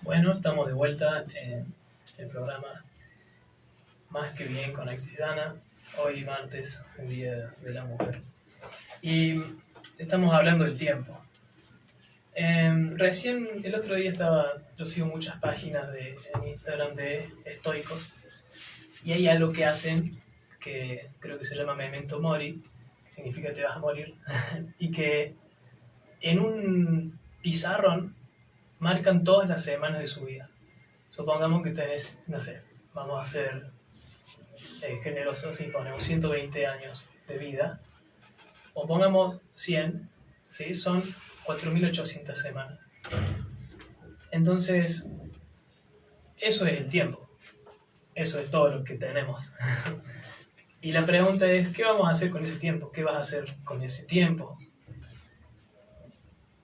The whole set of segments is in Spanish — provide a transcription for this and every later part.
Bueno, estamos de vuelta en el programa Más que Bien con Actriz Dana. Hoy martes, el Día de la Mujer. Y estamos hablando del tiempo. Recién el otro día yo sigo muchas páginas en Instagram de estoicos y hay algo que hacen que creo que se llama Memento Mori, que significa te vas a morir, y que en un pizarrón marcan todas las semanas de su vida. Supongamos que tenés, no sé, vamos a ser generosos y ponemos 120 años de vida, o pongamos 100, ¿sí? Son 4.800 semanas. Entonces, eso es el tiempo, eso es todo lo que tenemos. Y la pregunta es, ¿qué vamos a hacer con ese tiempo? ¿Qué vas a hacer con ese tiempo?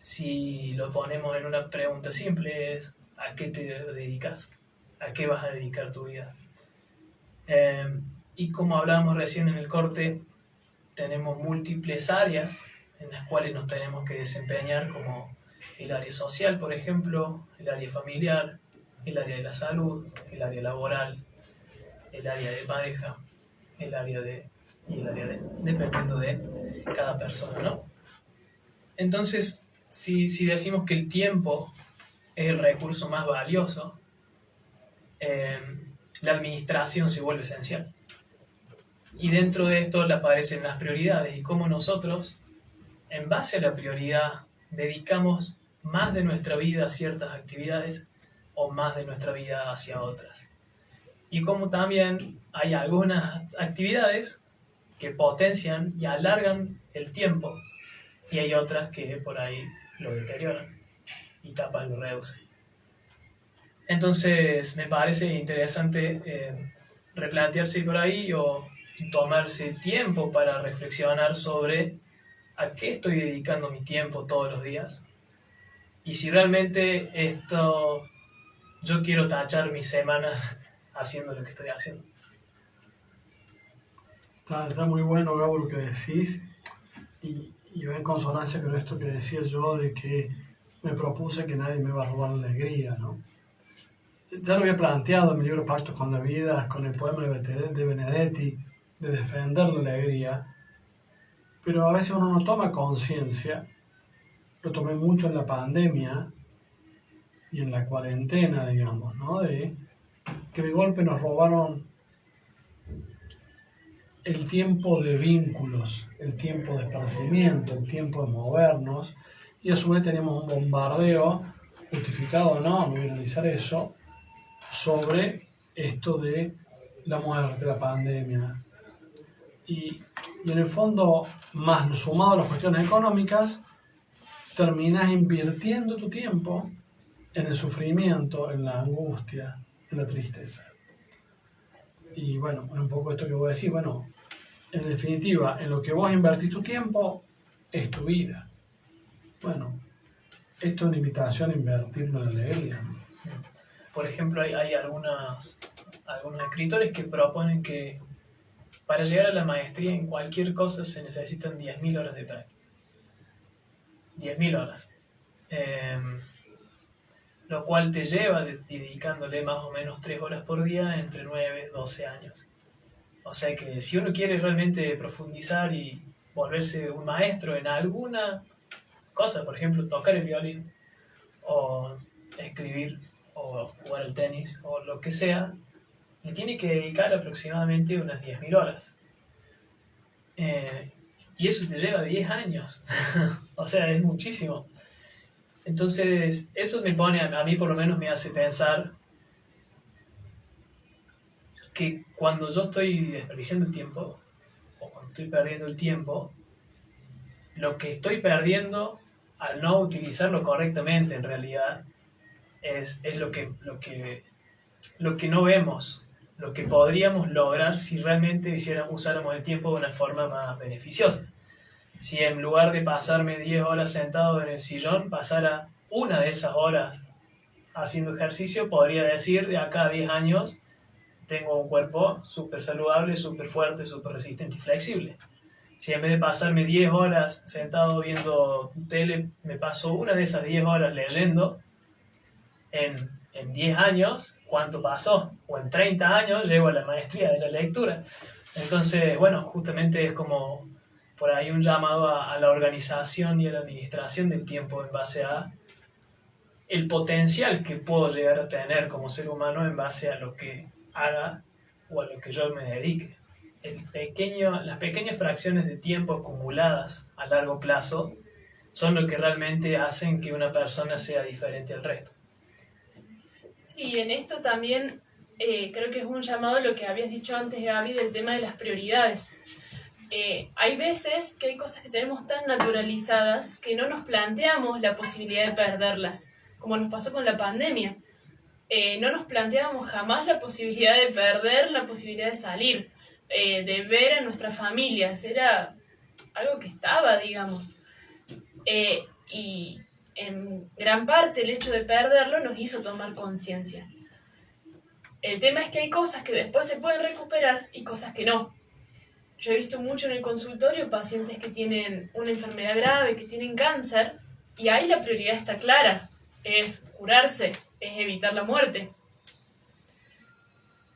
Si lo ponemos en una pregunta simple es, ¿a qué te dedicas? ¿A qué vas a dedicar tu vida? Y como hablábamos recién en el corte, tenemos múltiples áreas en las cuales nos tenemos que desempeñar, como el área social, por ejemplo, el área familiar, el área de la salud, el área laboral, el área de pareja, y el área de dependiendo de cada persona, ¿no? Entonces, si decimos que el tiempo es el recurso más valioso, la administración se vuelve esencial. Y dentro de esto le aparecen las prioridades y cómo nosotros, en base a la prioridad, dedicamos más de nuestra vida a ciertas actividades o más de nuestra vida hacia otras. Y como también hay algunas actividades que potencian y alargan el tiempo y hay otras que por ahí lo deterioran y capaz lo reducen. Entonces me parece interesante replantearse por ahí o tomarse tiempo para reflexionar sobre a qué estoy dedicando mi tiempo todos los días y si realmente yo quiero tachar mis semanas haciendo lo que estoy haciendo. Está muy bueno, Gabo, lo que decís y va en consonancia con esto que decía yo de que me propuse que nadie me va a robar la alegría, ¿no? Ya lo había planteado en mi libro Pactos con la Vida, con el poema de Benedetti, de defender la alegría, pero a veces uno no toma conciencia. Lo tomé mucho en la pandemia y en la cuarentena, digamos, ¿no? De que de golpe nos robaron el tiempo de vínculos, el tiempo de esparcimiento, el tiempo de movernos, y a su vez teníamos un bombardeo, justificado o no, no voy a analizar eso, sobre esto de la muerte, la pandemia. Y en el fondo, más sumado a las cuestiones económicas, terminas invirtiendo tu tiempo en el sufrimiento, en la angustia, en la tristeza. Y bueno, un poco esto que voy a decir, bueno, en definitiva, en lo que vos invertís tu tiempo es tu vida. Bueno, esto es una invitación a invertirlo en alegría. Por ejemplo, hay algunos escritores que proponen que para llegar a la maestría en cualquier cosa se necesitan 10.000 horas de práctica. 10.000 horas. Lo cual te lleva dedicándole más o menos 3 horas por día entre 9 y 12 años. O sea que si uno quiere realmente profundizar y volverse un maestro en alguna cosa, por ejemplo, tocar el violín, o escribir, o jugar al tenis, o lo que sea, le tiene que dedicar aproximadamente unas 10.000 horas. Y eso te lleva 10 años. O sea, es muchísimo. Entonces, eso me pone, a mí por lo menos me hace pensar que cuando yo estoy desperdiciando el tiempo, o cuando estoy perdiendo el tiempo, lo que estoy perdiendo al no utilizarlo correctamente en realidad es lo que no vemos, lo que podríamos lograr si realmente usáramos el tiempo de una forma más beneficiosa. Si en lugar de pasarme 10 horas sentado en el sillón, pasara una de esas horas haciendo ejercicio, podría decir de acá a 10 años tengo un cuerpo súper saludable, súper fuerte, súper resistente y flexible. Si en vez de pasarme 10 horas sentado viendo tele, me paso una de esas 10 horas leyendo, en 10 años, ¿cuánto pasó? O en 30 años llego a la maestría de la lectura. Entonces, bueno, justamente es como por ahí un llamado a la organización y a la administración del tiempo en base a el potencial que puedo llegar a tener como ser humano en base a lo que haga o a lo que yo me dedique. Las pequeñas fracciones de tiempo acumuladas a largo plazo son lo que realmente hacen que una persona sea diferente al resto. Sí, en esto también creo que es un llamado a lo que habías dicho antes, Gaby, del tema de las prioridades. Hay veces que hay cosas que tenemos tan naturalizadas que no nos planteamos la posibilidad de perderlas, como nos pasó con la pandemia. No nos planteábamos jamás la posibilidad de perder, la posibilidad de salir, de ver a nuestras familias. Era algo que estaba, digamos. Y en gran parte el hecho de perderlo nos hizo tomar conciencia. El tema es que hay cosas que después se pueden recuperar y cosas que no. Yo he visto mucho en el consultorio pacientes que tienen una enfermedad grave, que tienen cáncer, y ahí la prioridad está clara, es curarse, es evitar la muerte.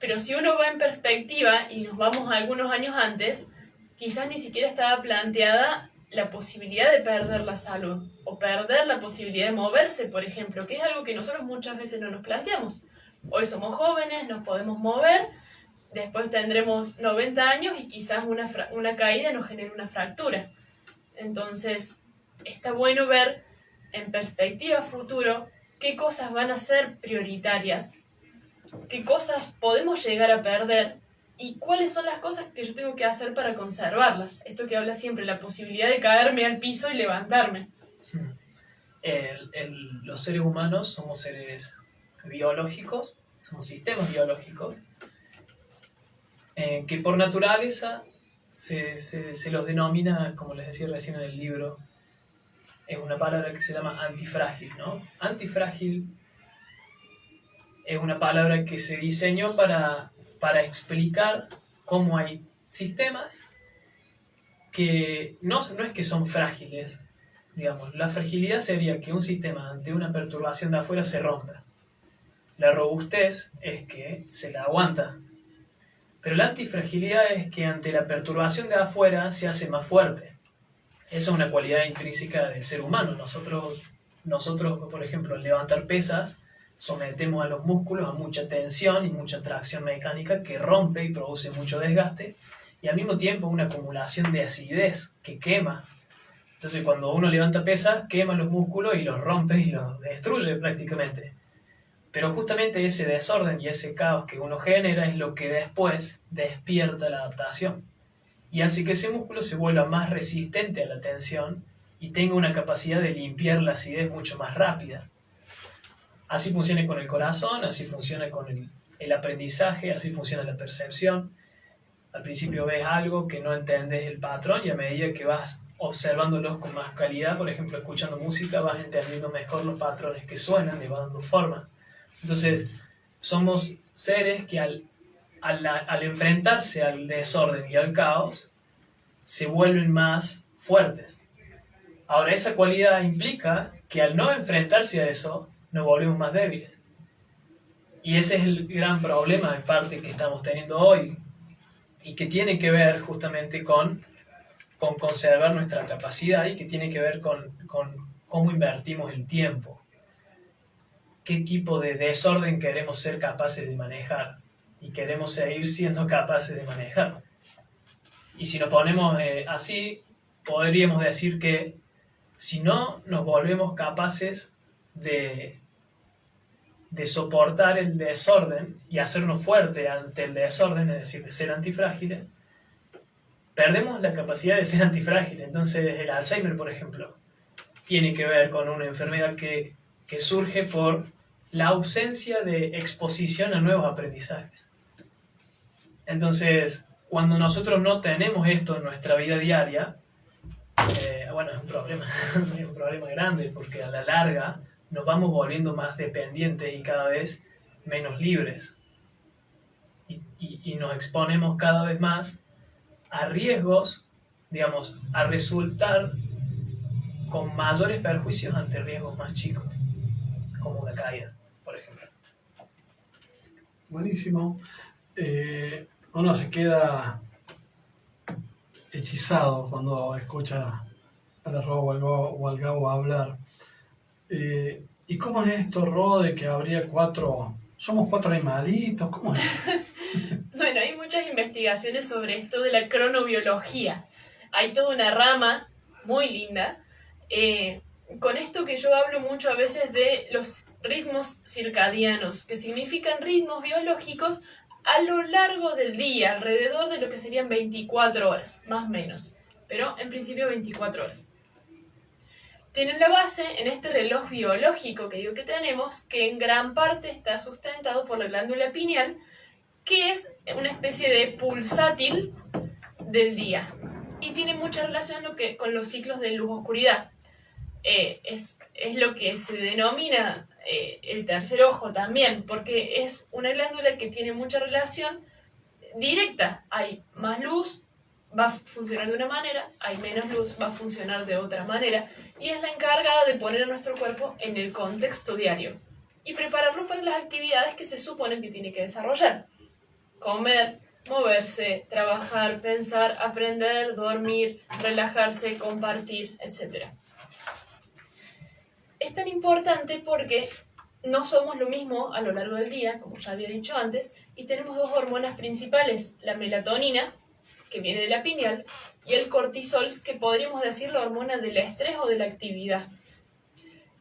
Pero si uno va en perspectiva y nos vamos a algunos años antes, quizás ni siquiera estaba planteada la posibilidad de perder la salud o perder la posibilidad de moverse, por ejemplo, que es algo que nosotros muchas veces no nos planteamos. Hoy somos jóvenes, nos podemos mover, después tendremos 90 años y quizás una caída nos genere una fractura. Entonces, está bueno ver en perspectiva futuro qué cosas van a ser prioritarias, qué cosas podemos llegar a perder y cuáles son las cosas que yo tengo que hacer para conservarlas. Esto que habla siempre, la posibilidad de caerme al piso y levantarme. Los seres humanos somos seres biológicos, somos sistemas biológicos, que por naturaleza se los denomina, como les decía recién en el libro, es una palabra que se llama antifrágil, ¿no? Antifrágil es una palabra que se diseñó para explicar cómo hay sistemas que no es que son frágiles, digamos. La fragilidad sería que un sistema ante una perturbación de afuera se rompa. La robustez es que se la aguanta. Pero la antifragilidad es que ante la perturbación de afuera se hace más fuerte. Esa es una cualidad intrínseca del ser humano. Nosotros, por ejemplo, al levantar pesas, sometemos a los músculos a mucha tensión y mucha tracción mecánica que rompe y produce mucho desgaste, y al mismo tiempo una acumulación de acidez que quema. Entonces, cuando uno levanta pesas, quema los músculos y los rompe y los destruye prácticamente. Pero justamente ese desorden y ese caos que uno genera es lo que después despierta la adaptación y hace que ese músculo se vuelva más resistente a la tensión y tenga una capacidad de limpiar la acidez mucho más rápida. Así funciona con el corazón, así funciona con el aprendizaje, así funciona la percepción. Al principio ves algo que no entiendes el patrón y a medida que vas observándolos con más calidad, por ejemplo, escuchando música, vas entendiendo mejor los patrones que suenan y vas dando forma. Entonces, somos seres que al enfrentarse al desorden y al caos, se vuelven más fuertes. Ahora, esa cualidad implica que al no enfrentarse a eso, nos volvemos más débiles. Y ese es el gran problema, en parte, que estamos teniendo hoy, y que tiene que ver justamente con conservar nuestra capacidad y que tiene que ver con cómo invertimos el tiempo. Qué tipo de desorden queremos ser capaces de manejar y queremos seguir siendo capaces de manejar. Y si nos ponemos así, podríamos decir que si no nos volvemos capaces de soportar el desorden y hacernos fuerte ante el desorden, es decir, de ser antifrágiles, perdemos la capacidad de ser antifrágiles. Entonces el Alzheimer, por ejemplo, tiene que ver con una enfermedad que surge por la ausencia de exposición a nuevos aprendizajes. Entonces, cuando nosotros no tenemos esto en nuestra vida diaria, bueno, es un problema grande, porque a la larga nos vamos volviendo más dependientes y cada vez menos libres. Y nos exponemos cada vez más a riesgos, digamos, a resultar con mayores perjuicios ante riesgos más chicos, como una caída. buenísimo. Uno se queda hechizado cuando escucha a la Ro o al Gabo hablar. ¿Y cómo es esto, Ro, de que habría somos 4 animalitos? ¿Cómo es? Bueno, hay muchas investigaciones sobre esto de la cronobiología. Hay toda una rama muy linda. Con esto que yo hablo mucho a veces de los ritmos circadianos, que significan ritmos biológicos a lo largo del día, alrededor de lo que serían 24 horas, más o menos. Pero en principio 24 horas. Tienen la base en este reloj biológico que digo que tenemos, que en gran parte está sustentado por la glándula pineal, que es una especie de pulsátil del día y tiene mucha relación con los ciclos de luz-oscuridad. Es lo que se denomina el tercer ojo también, porque es una glándula que tiene mucha relación directa. Hay más luz, va a funcionar de una manera, hay menos luz, va a funcionar de otra manera, y es la encargada de poner a nuestro cuerpo en el contexto diario y prepararlo para las actividades que se supone que tiene que desarrollar. Comer, moverse, trabajar, pensar, aprender, dormir, relajarse, compartir, etc. Es tan importante porque no somos lo mismo a lo largo del día, como ya había dicho antes, y tenemos 2 hormonas principales, la melatonina, que viene de la pineal, y el cortisol, que podríamos decir la hormona del estrés o de la actividad.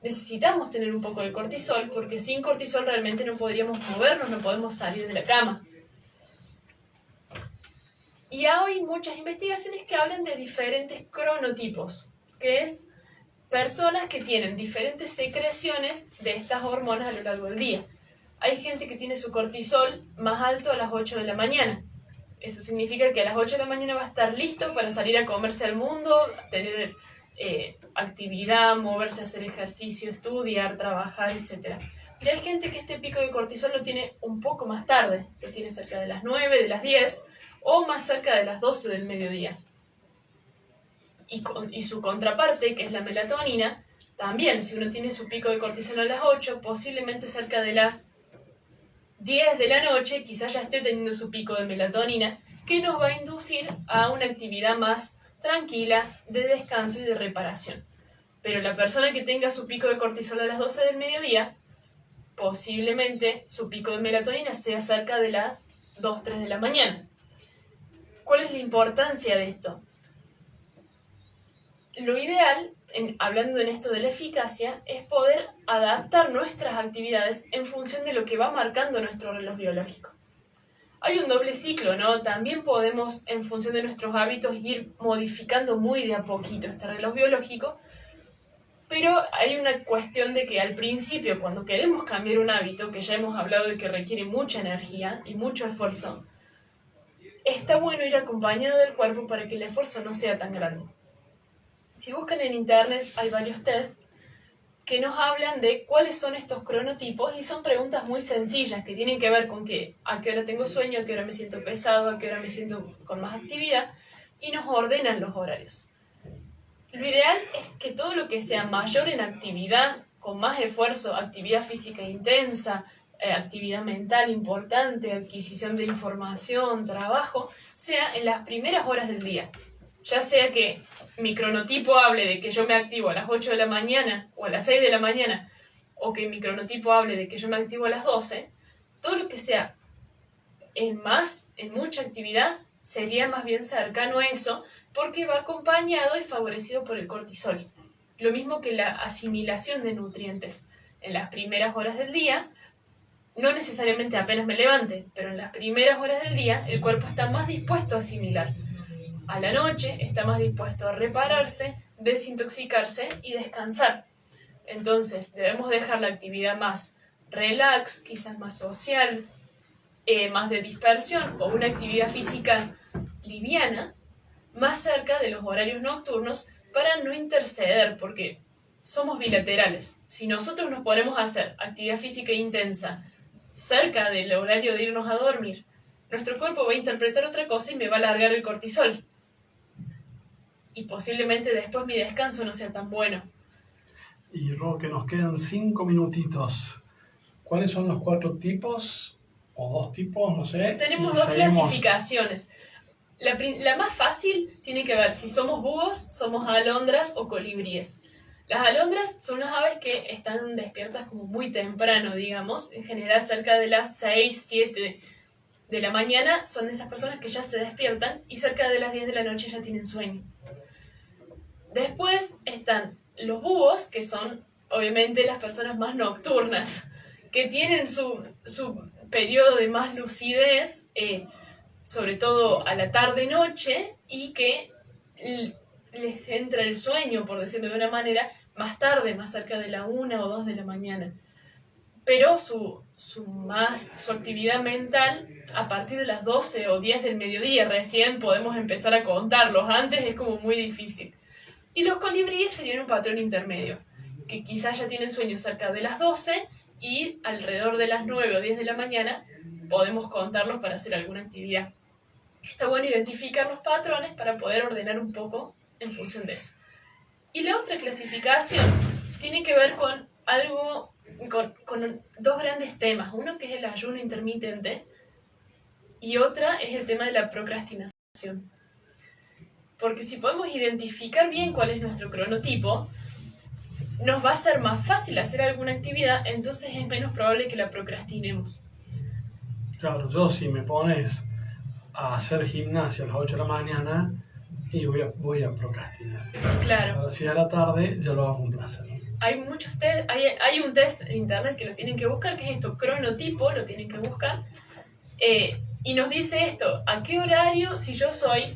Necesitamos tener un poco de cortisol, porque sin cortisol realmente no podríamos movernos, no podemos salir de la cama. Y hay muchas investigaciones que hablan de diferentes cronotipos, que es personas que tienen diferentes secreciones de estas hormonas a lo largo del día. Hay gente que tiene su cortisol más alto a las 8 de la mañana. Eso significa que a las 8 de la mañana va a estar listo para salir a comerse al mundo, tener actividad, moverse, hacer ejercicio, estudiar, trabajar, etc. Y hay gente que este pico de cortisol lo tiene un poco más tarde, lo tiene cerca de las 9, de las 10 o más cerca de las 12 del mediodía. Y su contraparte, que es la melatonina, también, si uno tiene su pico de cortisol a las 8, posiblemente cerca de las 10 de la noche, quizás ya esté teniendo su pico de melatonina, que nos va a inducir a una actividad más tranquila, de descanso y de reparación. Pero la persona que tenga su pico de cortisol a las 12 del mediodía, posiblemente su pico de melatonina sea cerca de las 2, 3 de la mañana. ¿Cuál es la importancia de esto? Lo ideal, hablando en esto de la eficacia, es poder adaptar nuestras actividades en función de lo que va marcando nuestro reloj biológico. Hay un doble ciclo, ¿no? También podemos, en función de nuestros hábitos, ir modificando muy de a poquito este reloj biológico, pero hay una cuestión de que al principio, cuando queremos cambiar un hábito, que ya hemos hablado de que requiere mucha energía y mucho esfuerzo, está bueno ir acompañado del cuerpo para que el esfuerzo no sea tan grande. Si buscan en internet hay varios tests que nos hablan de cuáles son estos cronotipos y son preguntas muy sencillas que tienen que ver con a qué hora tengo sueño, a qué hora me siento pesado, a qué hora me siento con más actividad y nos ordenan los horarios. Lo ideal es que todo lo que sea mayor en actividad, con más esfuerzo, actividad física intensa, actividad mental importante, adquisición de información, trabajo, sea en las primeras horas del día. Ya sea que mi cronotipo hable de que yo me activo a las 8 de la mañana o a las 6 de la mañana, o que mi cronotipo hable de que yo me activo a las 12, todo lo que sea en mucha actividad, sería más bien cercano a eso, porque va acompañado y favorecido por el cortisol. Lo mismo que la asimilación de nutrientes. En las primeras horas del día, no necesariamente apenas me levante, pero en las primeras horas del día, el cuerpo está más dispuesto a asimilar. A la noche está más dispuesto a repararse, desintoxicarse y descansar. Entonces debemos dejar la actividad más relax, quizás más social, más de dispersión o una actividad física liviana, más cerca de los horarios nocturnos para no interceder, porque somos bilaterales. Si nosotros nos ponemos a hacer actividad física intensa cerca del horario de irnos a dormir, nuestro cuerpo va a interpretar otra cosa y me va a largar el cortisol. Y posiblemente después mi descanso no sea tan bueno. Y Ro, que nos quedan 5 minutitos. ¿Cuáles son los 4 tipos o dos tipos, no sé. Tenemos y dos seguimos. clasificaciones. La más fácil tiene que ver si somos búhos, somos alondras o colibríes. Las alondras son unas aves que están despiertas como muy temprano, digamos, en general cerca de las 6, 7 de la mañana son esas personas que ya se despiertan y cerca de las 10 de la noche ya tienen sueño. Después están los búhos, que son obviamente las personas más nocturnas, que tienen su periodo de más lucidez, sobre todo a la tarde-noche, y que les entra el sueño, por decirlo de una manera, más tarde, más cerca de la 1 o 2 de la mañana. Pero su actividad mental a partir de las 12 o 10 del mediodía recién podemos empezar a contarlos, antes es como muy difícil. Y los colibríes serían un patrón intermedio, que quizás ya tienen sueño cerca de las 12 y alrededor de las 9 o 10 de la mañana podemos contarlos para hacer alguna actividad. Está bueno identificar los patrones para poder ordenar un poco en función de eso. Y la otra clasificación tiene que ver con algo, con dos grandes temas. Uno que es el ayuno intermitente y otra es el tema de la procrastinación. Porque si podemos identificar bien cuál es nuestro cronotipo, nos va a ser más fácil hacer alguna actividad, entonces es menos probable que la procrastinemos. Claro, yo si me pones a hacer gimnasia a las 8 de la mañana y voy a procrastinar. Claro. A las 6 de la tarde ya lo hago con placer. Hay muchos test, hay un test en internet que lo tienen que buscar, que es esto, cronotipo, lo tienen que buscar, y nos dice esto, ¿a qué horario? Si yo soy,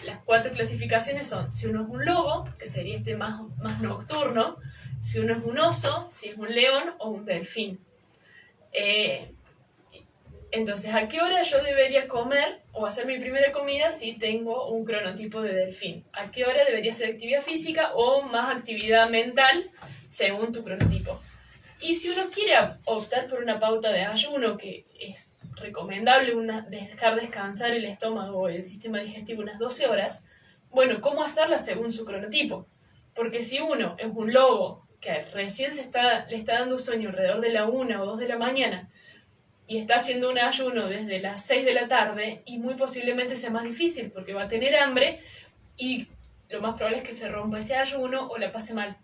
las 4 clasificaciones son, si uno es un lobo, que sería este más nocturno, si uno es un oso, si es un león o un delfín. Entonces, ¿a qué hora yo debería comer o hacer mi primera comida si tengo un cronotipo de delfín? ¿A qué hora debería hacer actividad física o más actividad mental según tu cronotipo? Y si uno quiere optar por una pauta de ayuno, que es recomendable dejar descansar el estómago o el sistema digestivo unas 12 horas, bueno, ¿cómo hacerla según su cronotipo? Porque si uno es un lobo que recién le está dando sueño alrededor de la 1 o 2 de la mañana, y está haciendo un ayuno desde las 6 de la tarde, y muy posiblemente sea más difícil porque va a tener hambre y lo más probable es que se rompa ese ayuno o la pase mal.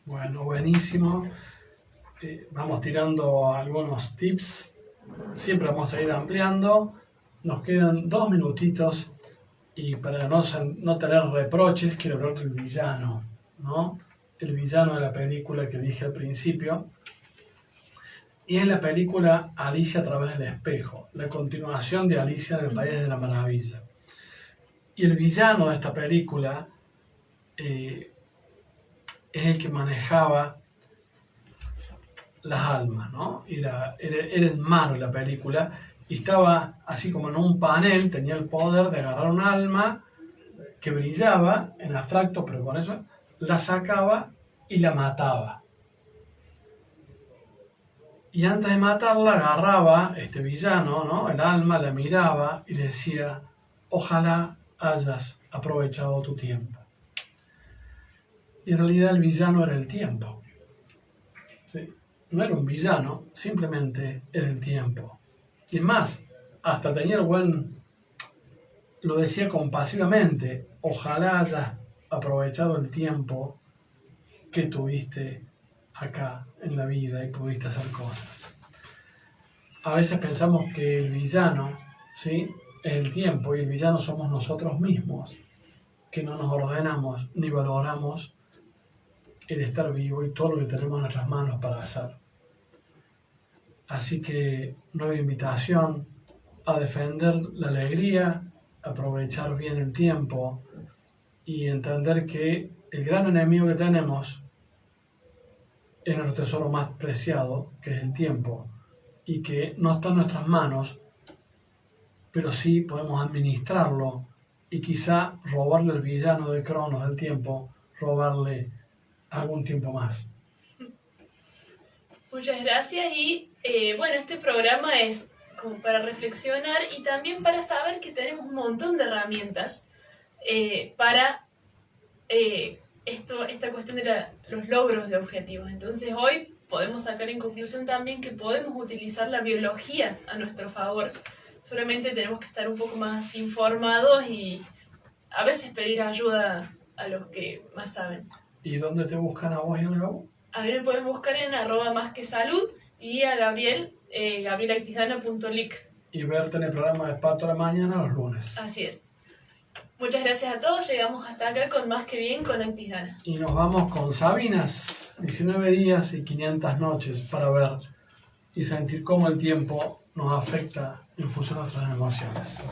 Bueno, buenísimo. Vamos tirando algunos tips. Siempre vamos a ir ampliando. Nos quedan 2 minutitos y para no tener reproches quiero hablar del villano, ¿no? El villano de la película que dije al principio. Y es la película Alicia a través del espejo, la continuación de Alicia en el País de la Maravilla. Y el villano de esta película es el que manejaba las almas, ¿no? Era el malo de la película y estaba así como en un panel, tenía el poder de agarrar un alma que brillaba en abstracto, pero con eso la sacaba y la mataba. Y antes de matarla agarraba este villano, ¿no? El alma, la miraba y le decía, ojalá hayas aprovechado tu tiempo. Y en realidad el villano era el tiempo. ¿Sí? No era un villano, simplemente era el tiempo. Y más, hasta tenía lo decía compasivamente, ojalá hayas aprovechado el tiempo que tuviste acá en la vida y pudiste hacer cosas. A veces pensamos que el villano, ¿sí?, es el tiempo y el villano somos nosotros mismos, que no nos ordenamos ni valoramos el estar vivo y todo lo que tenemos en nuestras manos para hacer. Así que nueva invitación a defender la alegría, aprovechar bien el tiempo y entender que el gran enemigo que tenemos es nuestro tesoro más preciado, que es el tiempo, y que no está en nuestras manos, pero sí podemos administrarlo y quizá robarle al villano de Cronos del tiempo, robarle algún tiempo más. Muchas gracias y bueno, este programa es como para reflexionar y también para saber que tenemos un montón de herramientas para esta cuestión de los logros de objetivos. Entonces hoy podemos sacar en conclusión también que podemos utilizar la biología a nuestro favor. Solamente tenemos que estar un poco más informados y a veces pedir ayuda a los que más saben. ¿Y dónde te buscan a vos y al Gabo? A mí me pueden buscar en @másquesalud y a Gabriel, gabrielaitidana.lic. Y verte en el programa de Pato a la Mañana los lunes. Así es. Muchas gracias a todos. Llegamos hasta acá con Más que Bien con Actisdana. Y nos vamos con Sabinas, 19 días y 500 noches para ver y sentir cómo el tiempo nos afecta en función de nuestras emociones.